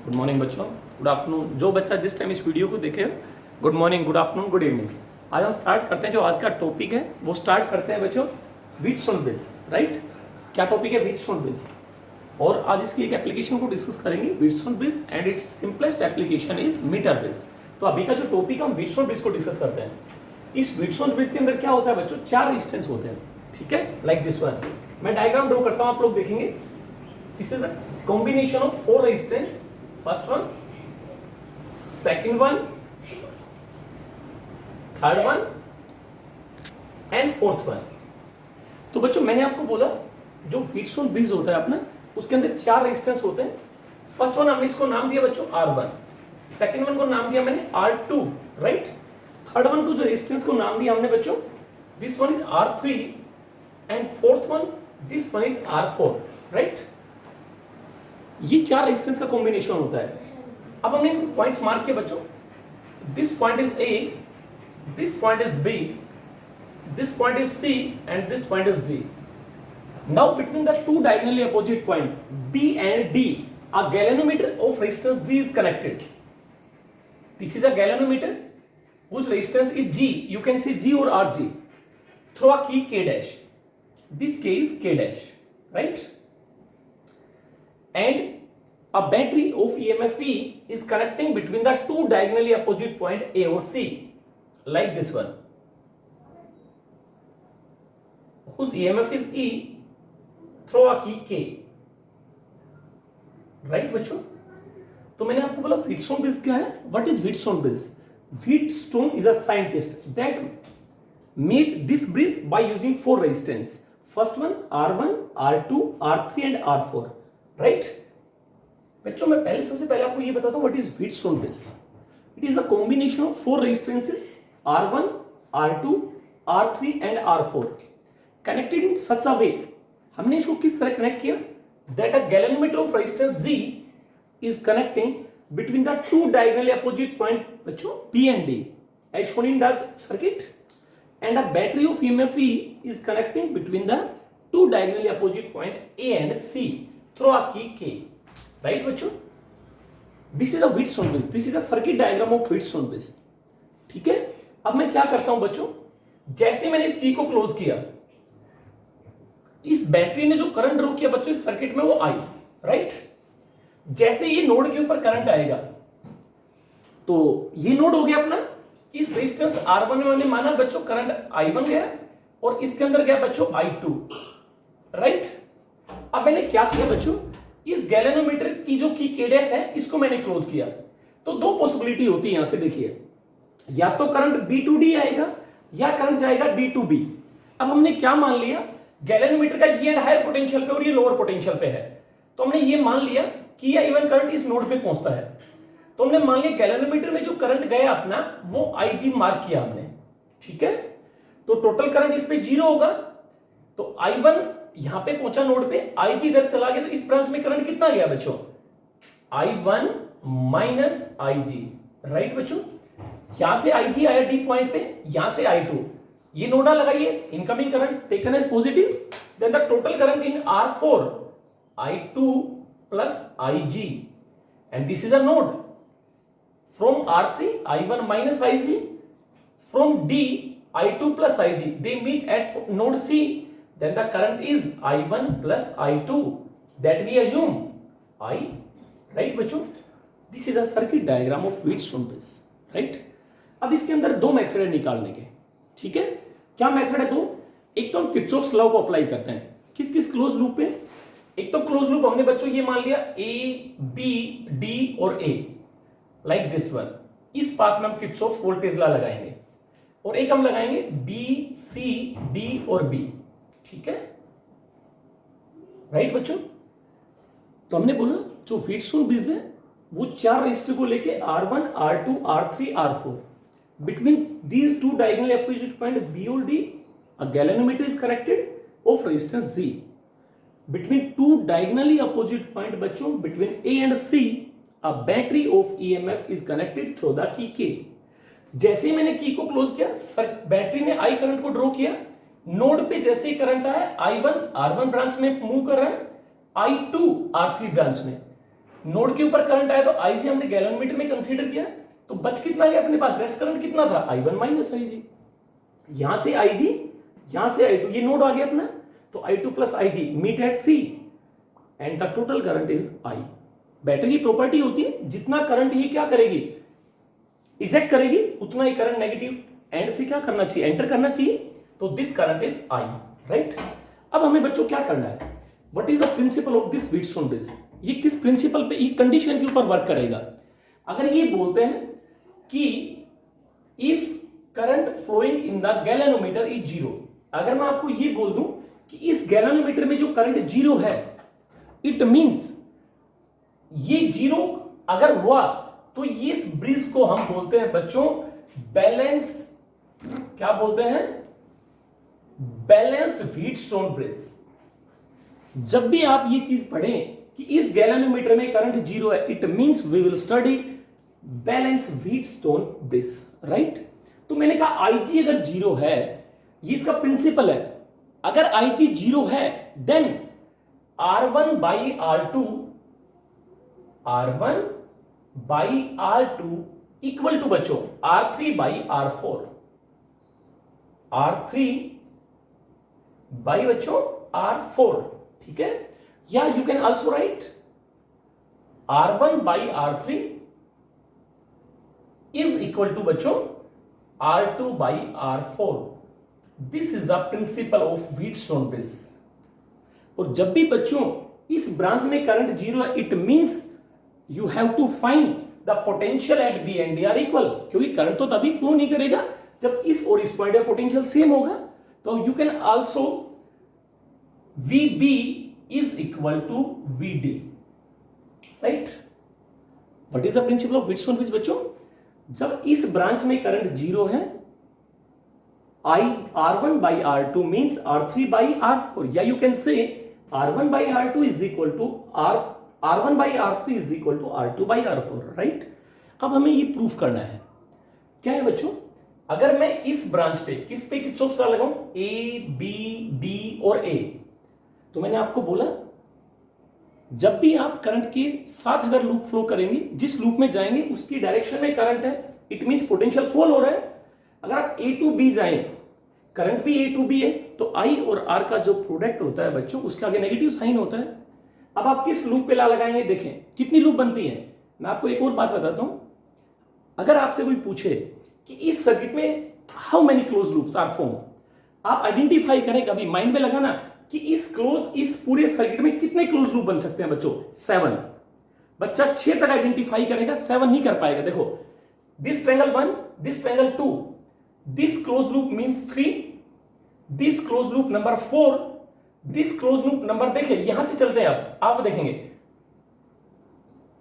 Good morning बच्चों, good afternoon. जो बच्चा जिस टाइम इस वीडियो को देखे, good morning, good afternoon, good evening. आज हम स्टार्ट करते हैं। जो आज का टॉपिक है वो स्टार्ट करते हैं बच्चों व्हीटस्टोन बेस। राइट, क्या टॉपिक है? Wheatstone base. और आज इसकी एक एप्लीकेशन को डिस्कस करेंगे, Wheatstone base, and it's simplest application is meter base. तो अभी का जो टॉपिक हम व्हीटस्टोन बेस को डिस्कस करते हैं। इस व्हीटस्टोन बेस के अंदर क्या होता है बच्चों? 4 रेजिस्टेंस होते हैं। ठीक है, लाइक दिस वन। मैं डायग्राम ड्रॉ करता हूं, आप लोग देखेंगे। This is a combination of 4 resistance. First one, second one, third one and fourth one. तो बच्चों मैंने आपको बोला जो व्हीटस्टोन बेस होता है अपना, उसके अंदर 4 रेजिस्टेंस होते हैं। फर्स्ट वन हमने इसको नाम दिया बच्चों R1, सेकंड वन को नाम दिया मैंने R2, राइट। थर्ड वन को जो रेजिस्टेंस को नाम दिया हमने बच्चों, this one is R3 and fourth one this one is R4, right. ये 4 रेजिस्टेंस का कॉम्बिनेशन होता है। अब हमने पॉइंट्स मार्क किए बच्चों। This point is A, this point is B, this point is C and this point is D. Now between the two diagonally opposite point B and D, a galvanometer of resistance G is connected. This is a galvanometer whose resistance is G. You can say G or RG. Throw a key K dash. This K is K dash, right? And a battery of EMF E is connecting between the two diagonally opposite point A or C, like this one, whose EMF is E, throw a key K, right बच्चों। तो मैंने आपको बोला Wheatstone base क्या है। What is Wheatstone base? Wheatstone is a scientist that made this bridge by using 4 resistance. First one R1, R2, R3 and R4, right. बच्चों मैं पहले सबसे पहले आपको ये बताता हूं what is Wheatstone base. It is the combination of 4 resistances R1, R2, R3 and R4 connected in such a way। हमने इसको किस तरह कनेक्ट किया? that a galvanometer of resistance G is connecting between the two diagonally opposite point बच्चों B and D as shown in the circuit, and a battery of EMF E is connecting between the two diagonally opposite point A and C through a key K, right बच्चों। this is a Wheatstone base, this is a circuit diagram of Wheatstone base। ठीक है, अब मैं क्या करता हूं बच्चों, जैसे मैंने इस की को क्लोज किया, इस बैटरी ने जो करंट ड्रॉ किया बच्चों इस सर्किट में वो आई, राइट। जैसे ये नोड के ऊपर करंट आएगा तो ये नोड हो गया अपना। इस रेजिस्टेंस R1 में मैंने माना बच्चों करंट I1 गया और इसके अंदर गया बच्चों I2, राइट। अब मैंने क्या किया बच्चों, इस गैल्वेनोमीटर की जो की K डैश है इसको मैंने क्लोज किया। तो 2 पॉसिबिलिटी होती है यहां से, देखिए, या तो करंट B टू D आएगा या करंट जाएगा D टू B। अब हमने क्या मान लिया, गैल्वेनोमीटर का ये हायर पोटेंशियल पे और ये लोअर पोटेंशियल पे है, तो हमने ये मान लिया कि ये इवन करंट इस नोड पे पहुंचता है। तो हमने मान लिया गैल्वेनोमीटर में जो करंट गया अपना वो IG मार्क किया हमने, ठीक है। तो टोटल करंट इस पे 0 होगा। तो I1 यहां पे पहुंचा नोड पे, IG इधर चला गया, तो इस ब्रांच में करंट कितना गया बच्चों? I1 माइनस IG, राइट बच्चों। यहां से IG आया D पॉइंट पे, यहां से I2, ये नोडा लगाइए, incoming current taken as positive, then the total current in R4 I2 plus IG, and this is a node from R3 I1 minus IG, from D I2 plus IG, they meet at node C, then the current is I1 plus I2, that we assume I, right बच्चों। this is a circuit diagram of Wheatstone base, right। अब इसके अंदर 2 method है निकालने के, ठीक है। क्या मेथड है? 2। एक तो हम किरचॉफ्स लॉ को अप्लाई करते हैं, किस किस क्लोज लूप पे। एक तो क्लोज लूप हमने बच्चों ये मान लिया A, B, D और A, लाइक दिस वन। इस पाथ में हम किरचॉफ वोल्टेज लॉ लगाएंगे, और एक हम लगाएंगे B, C, D और B, ठीक है, राइट बच्चों। तो हमने बोला जो व्हीटस्टोन बेस है वो 4 रेजिस्टर को लेके R1, R2, R3, R4, between these two diagonally opposite point B or D, a galvanometer is connected of resistance G. Between two diagonally opposite point बच्चों, between A and C, a battery of EMF is connected through the key K। जैसे ही मैंने की को close किया, battery ने I current को draw किया, node पे जैसे ही करंट आया I1 R1 ब्रांच में मूव कर रहा है, I2 R3 ब्रांच में, नोड के ऊपर करंट आया तो आईजी हमने गैलोमीटर में कंसीडर किया, तो बच कितना गया अपने पास, रेस्ट करंट कितना था, I1 माइनस आईजी। यहां से आईजी, यहां से I2, ये नोड आ गया अपना, तो I2 plus IG meet at C and the total current is I। Battery की प्रॉपर्टी होती है जितना करंट ये क्या करेगी, इजेक्ट करेगी, उतना ही करंट नेगेटिव एंड से क्या करना चाहिए, एंटर करना चाहिए, तो this current is I, right. अब हमें बच्चों क्या करना है, what is the principle of this Wheatstone bridge, ये किस प्रिंसिपल पे, ये कंडीशन के ऊपर वर्क करेगा। अगर ये बोलते हैं कि if current flowing in the galvanometer is zero, अगर मैं आपको ये बोल दूं कि इस गैलेनोमीटर में जो करंट जीरो है, इट मींस ये जीरो अगर हुआ तो इस ब्रिज को हम बोलते हैं बच्चों बैलेंस, क्या बोलते हैं, बैलेंस्ड व्हीटस्टोन ब्रिज। जब भी आप ये चीज पढ़ें कि इस गैलेनोमीटर में करंट जीरो है, it means we will study balance Wheatstone bridge, right. तो मैंने कहा IG अगर जीरो है, ये इसका प्रिंसिपल है, अगर IG जीरो है then R1 by R2, R1 by R2 equal to बच्चों R3 by R4, R3 by बच्चों R4, ठीक है। या you can also write R1 by R3 is equal to बच्चों R2 by R4। This is the principle of Wheatstone bridge. और जब भी बच्चों इस ब्रांच में करंट जीरो है, it means you have to find the potential at B and D are equal, क्योंकि current तो तभी फ्लो नहीं करेगा जब इस और इस पॉइंट का पोटेंशियल सेम होगा। तो you can also VB is equal to VD, right? What is the principle of Wheatstone bridge बच्चों, जब इस ब्रांच में करंट जीरो है, R1 by R2 means R3 by R4, या you can say R1 by R2 is equal to R1 by R3 is equal to R2 by R4, right? अब हमें ये proof करना है, क्या है बच्चों, अगर मैं इस ब्रांच पे किस पे किरचॉफ लॉ लगाऊं, A, B, D और A, तो मैंने आपको बोला जब भी आप करंट के साथ अगर लूप फ्लो करेंगे, जिस लूप में जाएंगे उसकी डायरेक्शन में करंट है, इट मींस पोटेंशियल फॉल हो रहा है। अगर आप A टू B जाएं, करंट भी A टू B है, तो I और R का जो प्रोडक्ट होता है बच्चों, उसके आगे नेगेटिव साइन होता है। अब आप किस लूप पे ला लगाएंगे, देखें कितनी लूप बनती है। मैं आपको एक और बात बताता हूं, अगर आपसे कोई पूछे कि इस सर्किट में how many close loops are form, आप आइडेंटिफाई करें, कभी माइंड में लगाना कि इस पूरे सर्किट में कितने क्लोज लूप बन सकते हैं बच्चों, 7। बच्चा 6 तक आइडेंटिफाई करेगा, 7 नहीं कर पाएगा। देखो this triangle 1, this triangle 2, this close loop means 3, this close loop number 4, this close loop number, देखिए यहां से चलते हैं, आप देखेंगे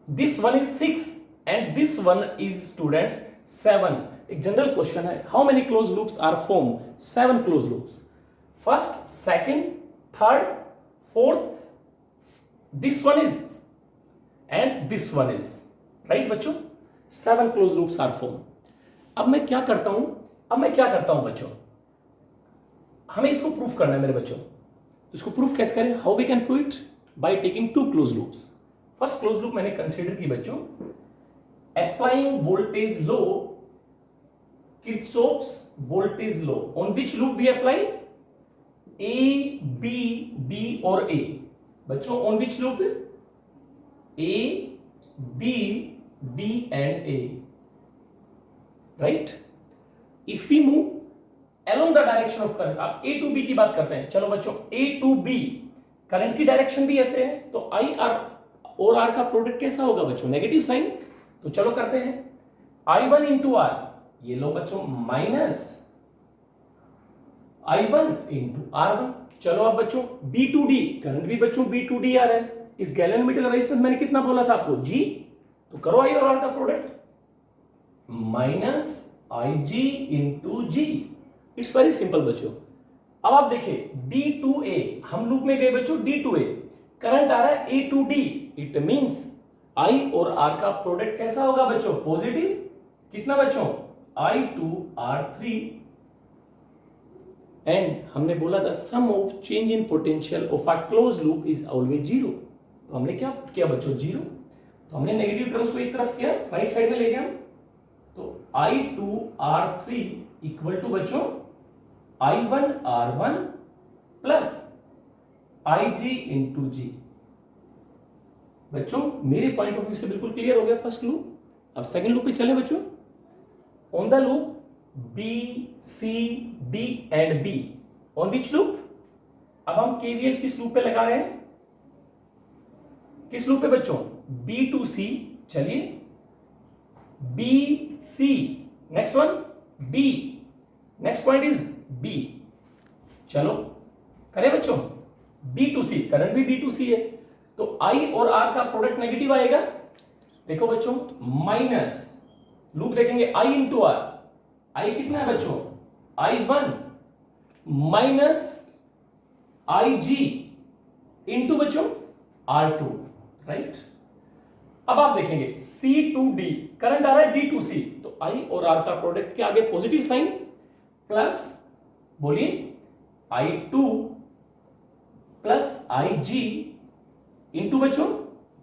this one is 6 and this one is students 7। एक जनरल क्वेश्चन है, how many close loops are form, 7 close loops, first, second, third, fourth, this one is and this one is, right बच्चों, 7 क्लोज लूप्स आर फॉर्म। अब मैं क्या करता हूं बच्चों, हमें इसको प्रूफ करना है मेरे बच्चों। तो इसको प्रूफ कैसे करें, how we can prove it, by taking 2 close loops. First close loop मैंने कंसीडर की बच्चों, applying voltage law, Kirchhoff's voltage law, on which loop we apply, A, B, D और A, बच्चों on which loop, A, B, D and A, right? If we move along the direction of current, आप A to B की बात करते हैं, चलो बच्चों A to B, current की डायरेक्शन भी ऐसे है, तो I R और R का प्रोडक्ट कैसा होगा बच्चों, नेगेटिव साइन। तो चलो करते हैं, I1 इंटू R, ये लो बच्चों माइनस I1 इंटू R1। चलो अब बच्चों B टू D, करंट भी बच्चों B टू D आ रहा है, इस गैलन-मीटर का रेजिस्टेंस मैंने कितना बोला था आपको, G, तो करो I और R का product, minus IG into G। It's very simple बच्चों। अब आप देखिए D टू A, हम लूप में गए बच्चों D टू A, करंट आ रहा है A to D, it means I और R का प्रोडक्ट कैसा होगा बच्चों, पॉजिटिव। कितना बच्चों, I टू R3, एंड हमने बोला था sum of change in potential of a close loop is always 0, तो हमने क्या किया बच्चों, 0। तो हमने नेगेटिव टर्म्स को एक तरफ किया, राइट साइड में ले गए हम, तो I2R3 इक्वल टू बच्चों I1R1 प्लस IG इंटू जी। बच्चों मेरे पॉइंट ऑफ व्यू से बिल्कुल क्लियर हो गया फर्स्ट लूप। अब सेकंड लूप पे चले बच्चों। On the loop B, C, D and B, on which loop? अब हम KVL किस लूप पे लगा रहे हैं? किस लूप पे बच्चों? B to C। चलिए B, C, next one D, next point is B। चलो करें बच्चों, B to C, करंट भी B to C है, तो I और R का प्रोडक्ट नेगेटिव आएगा। देखो बच्चों, माइनस लूप देखेंगे I इंटू R, I कितना है बच्चों? I1 माइनस IG इंटू बच्चों R2, राइट। अब आप देखेंगे C टू D, करंट आ रहा है D टू C, तो I और R का प्रोडक्ट के आगे पॉजिटिव साइन प्लस, बोलिए I2 प्लस IG इंटू बच्चों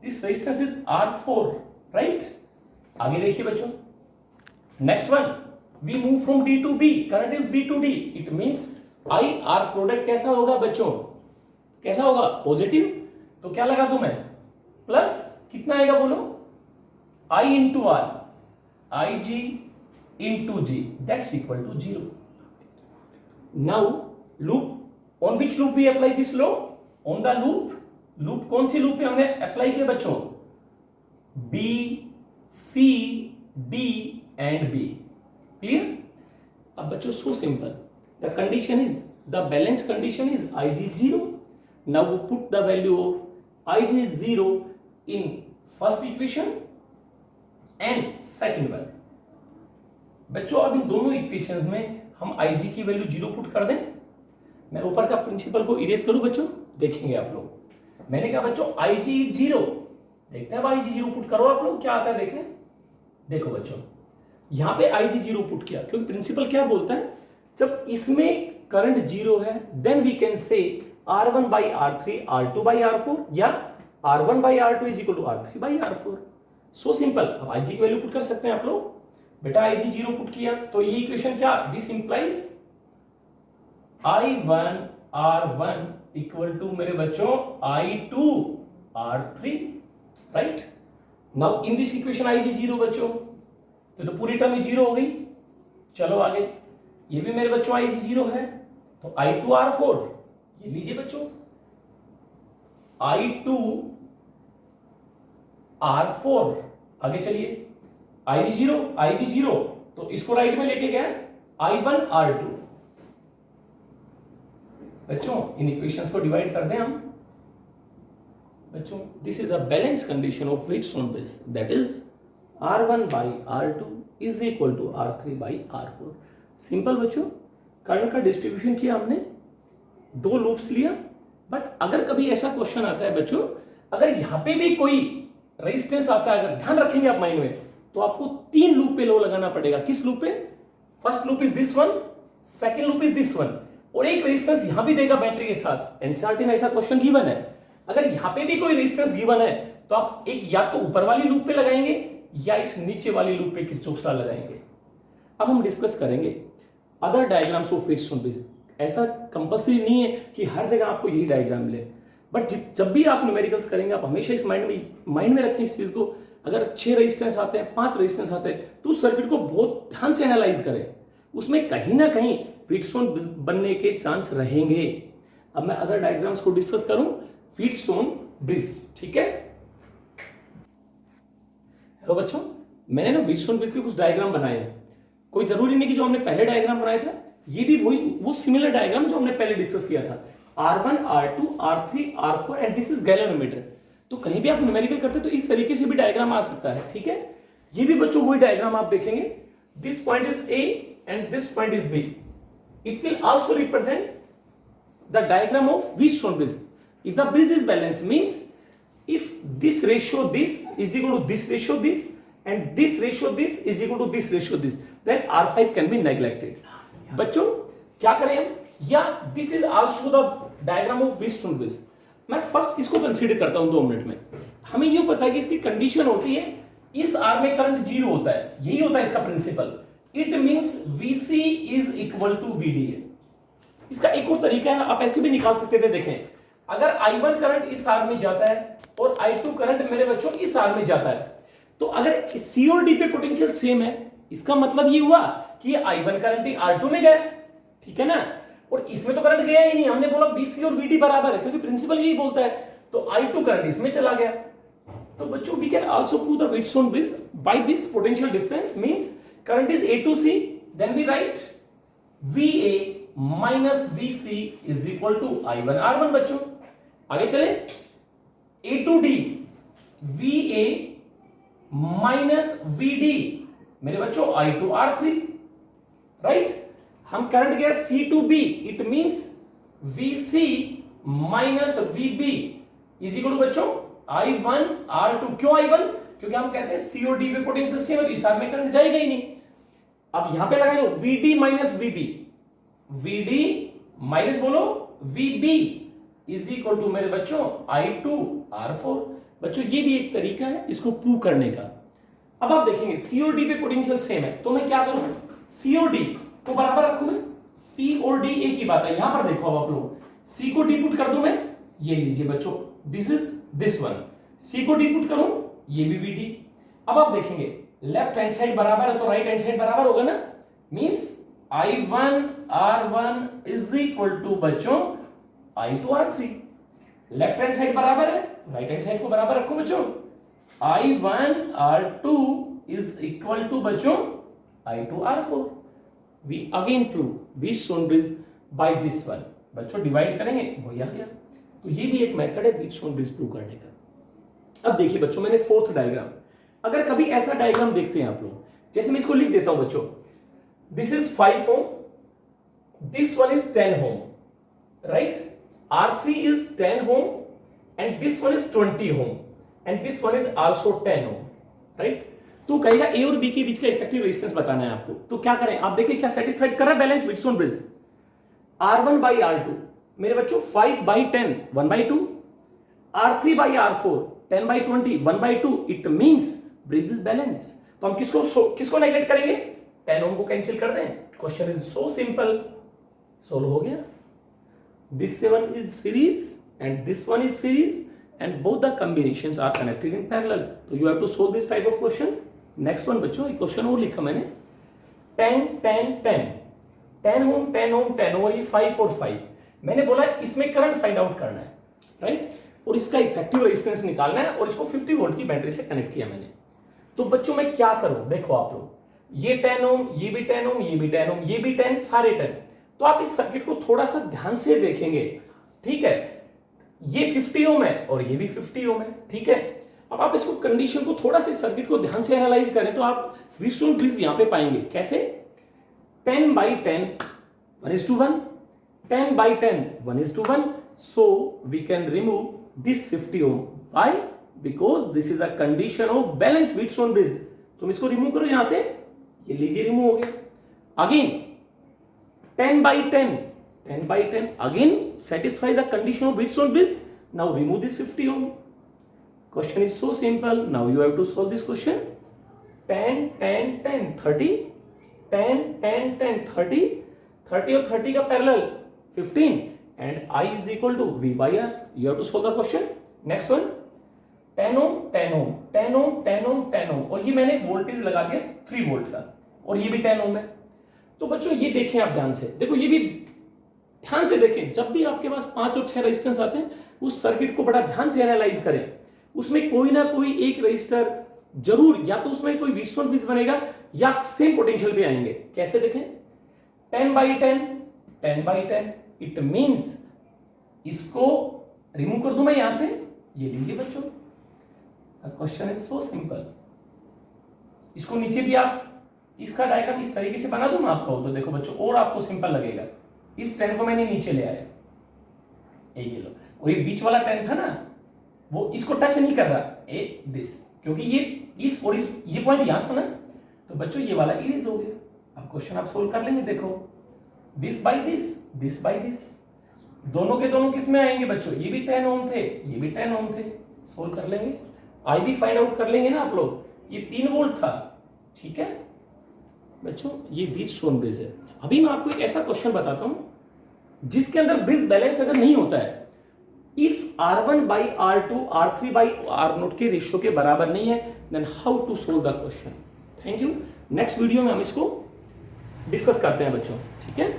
this resistance is R4, right. आगे देखिए बच्चों, next one, we move from D to B, current is B to D, it means I R product कैसा होगा बच्चों? कैसा होगा? पॉजिटिव। तो क्या लगा दूं मैं? प्लस कितना आएगा बोलो? I into R, IG into G, that's equal to 0। Now loop, on which loop we apply this law? On the loop. Loop कौन सी लूप पे हमने अप्लाई किया बच्चों? B, C, D and B। Clear? अब बच्चों so simple, the condition is, the balance condition is IG 0। Now we put the value of IG 0 in first equation and second one. बच्चों अब इन दोनों equations में हम IG की value 0 put कर दें। मैं ऊपर का प्रिंसिपल को इरेज करूं बच्चों, देखेंगे आप लोग। मैंने कहा बच्चों IG 0, देखते हैं अब IG 0 पुट करो आप लोग क्या आता है, देखें। देखो बच्चों यहां पे IG 0 पुट किया, क्योंकि प्रिंसिपल क्या बोलता है, जब इसमें करंट 0 है then we can say R1 by R3 R2 by R4 या R1 by R2 is equal to R3 by R4। So simple. अब IG की वैल्यू पुट कर सकते हैं आप लोग। बेटा IG 0 पुट किया तो ये इक्वेशन क्या, this implies I1 R1 equal to मेरे बच्चों I2 R3, right. Now in this equation IG 0 बच्चों, तो पूरी टर्म 0 हो गई। चलो आगे, ये भी मेरे बच्चों IG 0 है, तो I2 R4, ये लीजिए बच्चों I2 R4। आगे चलिए, IG 0, तो इसको राइट में लेके गया I1 R2। बच्चों इन इक्वेशंस को डिवाइड कर दें हम। बच्चों this is the balance condition of wheatstone base, that is R1 by R2 is equal to R3 by R4। Simple बच्चों, करंट का डिस्ट्रीब्यूशन किया हमने, दो लूप्स लिया। बट अगर कभी ऐसा क्वेश्चन आता है बच्चों, अगर यहां पे भी कोई रेजिस्टेंस आता है, अगर ध्यान रखेंगे आप माइंड में, तो आपको 3 लूप पे लॉ लगाना पड़ेगा। किस लूप पे? First loop is this one, second loop is this one, और एक रेजिस्टेंस यहां भी देगा बैटरी के साथ। एनसीईआरटी में ऐसा क्वेश्चन गिवन है। अगर यहां पे भी कोई रेजिस्टेंस गिवन है तो आप एक या तो ऊपर वाली लूप पे लगाएंगे या इस नीचे वाली लूप पे किरचॉफ लॉ लगाएंगे। अब हम डिस्कस करेंगे other diagrams of Wheatstone bridge. ऐसा कंपल्सरी नहीं है कि हर जगह आपको यही डायग्राम मिले, बट जब भी आप न्यूमेरिकल्स करेंगे आप हमेशा इस माइंड में रखें इस चीज को। अगर 6 रेजिस्टेंस आते हैं, 5 रेजिस्टेंस आते हैं, तो उस सर्किट को बहुत ध्यान से एनालाइज करें, उसमें कहीं ना कहीं व्हीटस्टोन बनने के चांस रहेंगे। अब मैं अदर डायग्राम्स को डिस्कस करूं, व्हीटस्टोन ब्रिज, ठीक है। हेलो बच्चों, मैंने ना व्हीटस्टोन ब्रिज के कुछ डायग्राम बनाए हैं। कोई जरूरी नहीं कि जो हमने पहले डायग्राम बनाया था ये भी वो सिमिलर डायग्राम जो हमने पहले डिस्कस किया था, R1 R2 R3 R4 and this is galvanometer. तो कहीं भी आप न्यूमेरिकल करते तो इस तरीके से भी डायग्राम आ सकता है, ठीक है। ये भी बच्चों वही डायग्राम आप देखेंगे, this point is A and this point is B। It will also represent the diagram of Wheatstone bridge. If the bridge is balanced, means if this ratio this is equal to this ratio this and this ratio this is equal to this ratio this, then R5 can be neglected. बच्चों क्या करें हम? या this is also the diagram of Wheatstone bridge. मैं first इसको consider करता हूं 2 minute में। हमें यूं पता है कि इसकी कंडीशन होती है इस आर में करंट जीरो होता है, यही होता है इसका principle. It means VC is equal to VD। इसका एक और तरीका है, आप ऐसे भी निकाल सकते थे। देखें, अगर I1 करंट इस आर में जाता है और I2 करंट मेरे बच्चों इस आर में जाता है, तो अगर C और D पे पोटेंशियल सेम है, इसका मतलब ये हुआ कि I1 करंट R2 में गया, ठीक है ना। और इसमें तो करंट गया ही नहीं, हमने बोला BC और VD बराबर है, क्योंकि प्रिंसिपल यही बोलता है। तो I2 करंट इसमें चला गया। तो बच्चों we can also prove the wheatstone bridge by this potential difference, means current is A to C, then we write VA minus VC is equal to I1 R1। बच्चों आगे चले, A to D VA minus VD मेरे बच्चों I2 R3, right. हम current गया C to B, it means VC minus VB is equal to बच्चों I1 R2। क्यों I1? क्योंकि हम कहते हैं C और D में पोटेंशियल सेम है, इस आर में करंट जाएगा ही नहीं। अब यहां पे लगाए दो VD minus VB, VD minus बोलो VB इज इक्वल टू मेरे बच्चों I2 R4। बच्चों ये भी एक तरीका है इसको प्रूव करने का। अब आप देखेंगे C और D पे पोटेंशियल सेम है, तो मैं क्या करूं, C और D को बराबर रखूं मैं। C और D एक ही बात है, यहां पर देखो अब आप लोग, C को D पुट कर दूं मैं, ये लीजिए बच्चों this is this one, C को D पुट करूं, ये भी VD। अब आप देखेंगे लेफ्ट हैंड साइड बराबर है तो राइट हैंड साइड बराबर होगा ना, means I1 R1 is equal to बच्चों I2 R3। Left hand side बराबर है तो राइट हैंड साइड को बराबर रखो बच्चों, I1 R2 is equal to बच्चों I2 R4। We again prove Wheatstone bridge by this one। बच्चों डिवाइड करेंगे वही आ गया। तो ये भी एक मेथड है व्हीटस्टोन ब्रिज प्रूव करने का। अब देखिए बच्चों, मैंने फोर्थ डायग्राम, अगर कभी ऐसा डायग्राम देखते हैं आप लोग, जैसे मैं इसको लिख देता हूं बच्चों, this is 5 ohm, this one is 10 ohm, right. R3 is 10 ohm and this one is 20 ohm and this one is also 10 ohm, right? तो कहेगा A और B के बीच का इफेक्टिव रेजिस्टेंस बताना है आपको, तो क्या करें, आप देखिए क्या सेटिस्फाइड कर रहा है balance Wheatstone bridge. R1 by R2 मेरे बच्चों 5 by 10 1 by 2, R3 by R4 10 by 20 1 by 2, it means bridge is balance. तो हम किसको नेगलेक्ट करेंगे, 10 ohm को कैंसिल कर दें। Question is so simple, solve हो गया। This one is series and this one is series and both the combinations are connected in parallel. So you have to solve this type of question. Next one बच्चों, एक question और लिखा मैंने, 10 10 10 10 ohm 10 ohm 10 ohm, ये 5 और 5। मैंने बोला इसमें करंट फाइंड आउट करना है, राइट, और इसका इफेक्टिव रेजिस्टेंस निकालना है, और इसको 50 वोल्ट की बैटरी से कनेक्ट किया मैंने। तो बच्चों मैं क्या करूं, देखो आप लोग, ये 10 ohm, ये भी 10 ohm, ये भी 10 ohm, ये भी 10, सारे 10। तो आप इस सर्किट को थोड़ा सा ध्यान से देखेंगे, ठीक है, ये 50 ओम है और ये भी 50 ओम है, ठीक है। अब आप इसको कंडीशन को थोड़ा सा सर्किट को ध्यान से एनालाइज करें तो आप व्हीटस्टोन ब्रिज यहां पे पाएंगे। कैसे, 10 by 10 1:1, 10 by 10 1:1, so we can remove this 50 ohm। why? because this is a condition of balanced Wheatstone bridge. तुम इसको रिमूव करो यहां से, ये लीजिए रिमूव हो गया। Again 10 by 10 10 by 10 again satisfy the condition of Wheatstone bridge. now remove this 50 ohm। question is so simple, now you have to solve this question। 10 10 10 30, 10 10 10 30, 30 और 30 का parallel 15 and I is equal to V by R। you have to solve the question। next one 10 ohm 10 ohm 10 ohm 10 ohm 10 ohm, और ये मैंने voltage लगा दिया 3 volt का, और ये भी 10 ohm है। तो बच्चों ये देखें आप ध्यान से, देखो ये भी ध्यान से देखें, जब भी आपके पास 5 और 6 रेजिस्टेंस आते हैं उस सर्किट को बड़ा ध्यान से एनालाइज करें, उसमें कोई ना कोई एक रजिस्टर जरूर, या तो उसमें कोई व्हीटस्टोन ब्रिज बनेगा या सेम पोटेंशियल पे आएंगे। कैसे देखें, 10 by 10 10 by 10, इट मींस इसको रिमूव कर दूं मैं यहां से, ये लीजिए बच्चों, क्वेश्चन इज सो सिंपल। इसको नीचे भी आप इसका डायग्राम इस तरीके से बना दूं ना आपको, तो देखो बच्चों और आपको सिंपल लगेगा। इस 10 को मैंने नीचे ले आया, ये लो, और ये बीच वाला 10 था ना, वो इसको टच नहीं कर रहा, ए दिस, क्योंकि ये इस और इस ये पॉइंट यहां था ना, तो बच्चों ये वाला इरेज हो गया। अब क्वेश्चन आप सोल्व कर लेंगे, देखो this by this by this, दोनों के दोनों किस में आएंगे बच्चों, ये भी 10 ओम थे, ये भी 10 ओम थे, सोल्व कर लेंगे। आई भी फाइंड आउट कर लेंगे ना आप लोग, ये 3 वोल्ट था, ठीक है बच्चों, ये व्हीटस्टोन ब्रिज है। अभी मैं आपको एक ऐसा क्वेश्चन बताता हूं जिसके अंदर ब्रिज बैलेंस अगर नहीं होता है, if R1 by R2 R3 by R0 के रेशियो के बराबर नहीं है, then how to solve the question. Thank you. Next video में हम इसको डिस्कस करते हैं बच्चों, ठीक है।